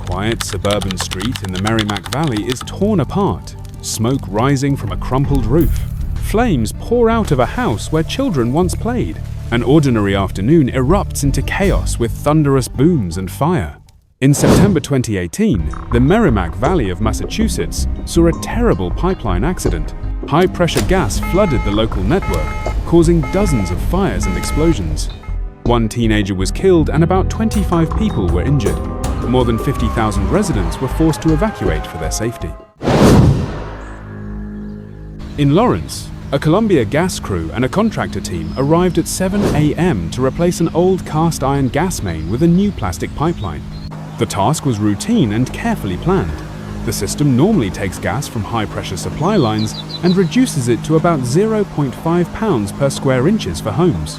quiet suburban street in the Merrimack Valley is torn apart, smoke rising from a crumpled roof. Flames pour out of a house where children once played. An ordinary afternoon erupts into chaos with thunderous booms and fire. In September 2018, the Merrimack Valley of Massachusetts saw a terrible pipeline accident. High-pressure gas flooded the local network, causing dozens of fires and explosions. One teenager was killed and about 25 people were injured. More than 50,000 residents were forced to evacuate for their safety. In Lawrence, a Columbia Gas crew and a contractor team arrived at 7 a.m. to replace an old cast iron gas main with a new plastic pipeline. The task was routine and carefully planned. The system normally takes gas from high-pressure supply lines and reduces it to about 0.5 pounds per square inches for homes.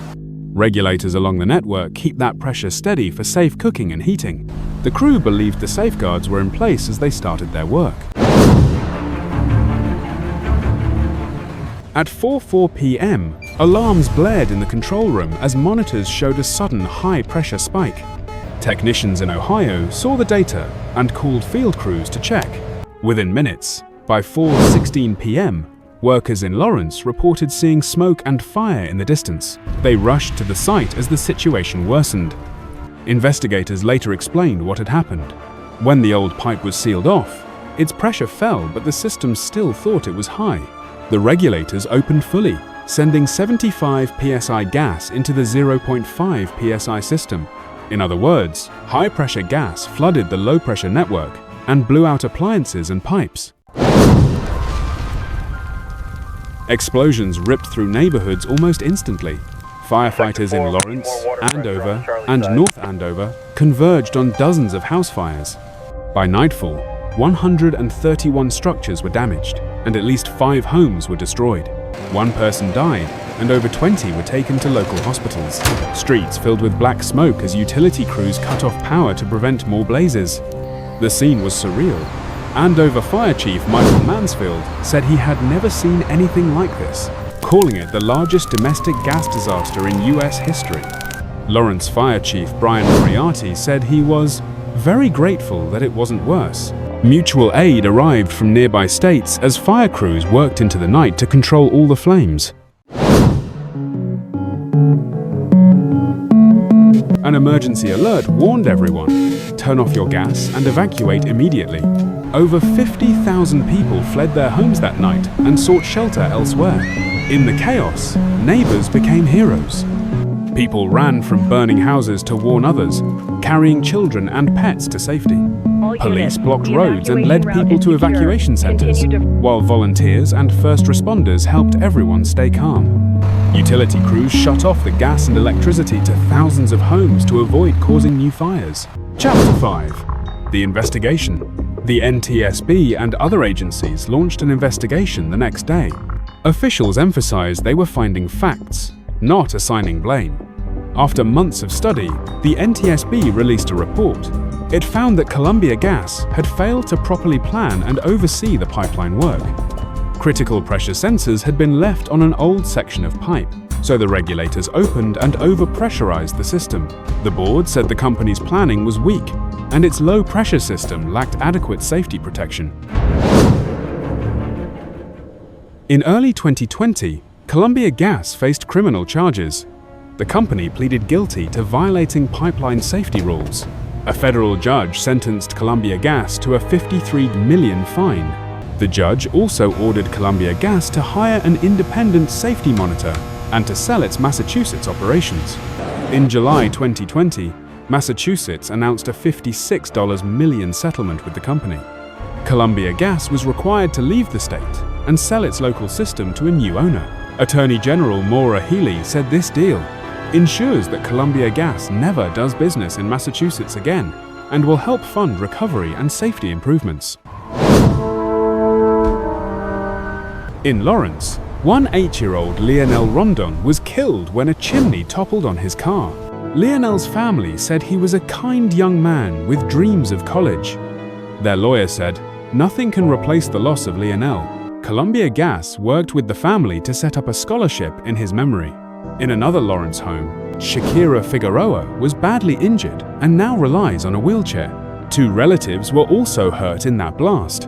Regulators along the network keep that pressure steady for safe cooking and heating. The crew believed the safeguards were in place as they started their work. At 4:04 p.m., alarms blared in the control room as monitors showed a sudden high-pressure spike. Technicians in Ohio saw the data and called field crews to check. Within minutes, by 4:16 p.m., workers in Lawrence reported seeing smoke and fire in the distance. They rushed to the site as the situation worsened. Investigators later explained what had happened. When the old pipe was sealed off, its pressure fell, but the system still thought it was high. The regulators opened fully, sending 75 psi gas into the 0.5 psi system. In other words, high-pressure gas flooded the low-pressure network and blew out appliances and pipes. Explosions ripped through neighborhoods almost instantly. Firefighters in Lawrence, Andover, and North Andover converged on dozens of house fires. By nightfall, 131 structures were damaged, and at least 5 homes were destroyed. One person died, and over 20 were taken to local hospitals. Streets filled with black smoke as utility crews cut off power to prevent more blazes. The scene was surreal. Andover Fire Chief Michael Mansfield said he had never seen anything like this, calling it the largest domestic gas disaster in U.S. history. Lawrence Fire Chief Brian Moriarty said he was very grateful that it wasn't worse. Mutual aid arrived from nearby states as fire crews worked into the night to control all the flames. An emergency alert warned everyone, turn off your gas and evacuate immediately. Over 50,000 people fled their homes that night and sought shelter elsewhere. In the chaos, neighbors became heroes. People ran from burning houses to warn others, carrying children and pets to safety. Police blocked roads and led people to evacuation centers, while volunteers and first responders helped everyone stay calm. Utility crews shut off the gas and electricity to thousands of homes to avoid causing new fires. Chapter 5. The investigation. The NTSB and other agencies launched an investigation the next day. Officials emphasized they were finding facts, not assigning blame. After months of study, the NTSB released a report. It found that Columbia Gas had failed to properly plan and oversee the pipeline work. Critical pressure sensors had been left on an old section of pipe, so the regulators opened and overpressurized the system. The board said the company's planning was weak, and its low-pressure system lacked adequate safety protection. In early 2020, Columbia Gas faced criminal charges. The company pleaded guilty to violating pipeline safety rules. A federal judge sentenced Columbia Gas to a $53 million fine. The judge also ordered Columbia Gas to hire an independent safety monitor and to sell its Massachusetts operations. In July 2020, Massachusetts announced a $56 million settlement with the company. Columbia Gas was required to leave the state and sell its local system to a new owner. Attorney General Maura Healey said this deal ensures that Columbia Gas never does business in Massachusetts again and will help fund recovery and safety improvements. In Lawrence, one 8-year-old Lionel Rondon was killed when a chimney toppled on his car. Lionel's family said he was a kind young man with dreams of college. Their lawyer said, "Nothing can replace the loss of Lionel." Columbia Gas worked with the family to set up a scholarship in his memory. In another Lawrence home, Shakira Figueroa was badly injured and now relies on a wheelchair. 2 relatives were also hurt in that blast.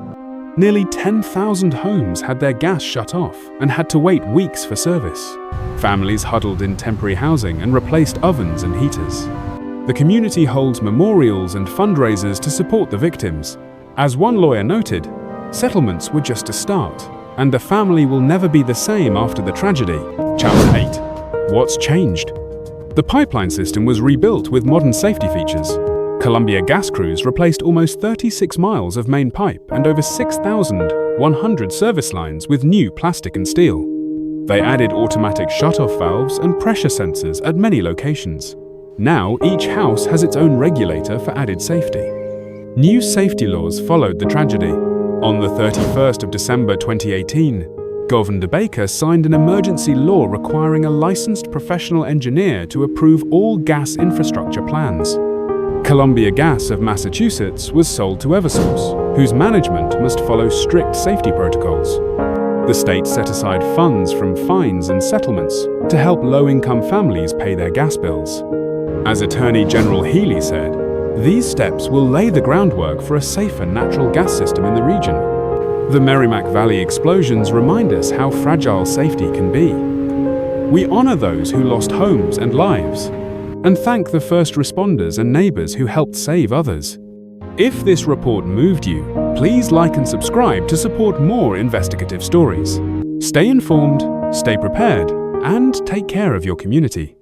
Nearly 10,000 homes had their gas shut off and had to wait weeks for service. Families huddled in temporary housing and replaced ovens and heaters. The community holds memorials and fundraisers to support the victims. As one lawyer noted, settlements were just a start, and the family will never be the same after the tragedy. Chapter 8. What's changed? The pipeline system was rebuilt with modern safety features. Columbia gas crews replaced almost 36 miles of main pipe and over 6,100 service lines with new plastic and steel. They added automatic shutoff valves and pressure sensors at many locations. Now each house has its own regulator for added safety. New safety laws followed the tragedy. On the 31st of December 2018, Governor Baker signed an emergency law requiring a licensed professional engineer to approve all gas infrastructure plans. Columbia Gas of Massachusetts was sold to Eversource, whose management must follow strict safety protocols. The state set aside funds from fines and settlements to help low-income families pay their gas bills. As Attorney General Healey said, these steps will lay the groundwork for a safer natural gas system in the region. The Merrimack Valley explosions remind us how fragile safety can be. We honor those who lost homes and lives, and thank the first responders and neighbors who helped save others. If this report moved you, please like and subscribe to support more investigative stories. Stay informed, stay prepared, and take care of your community.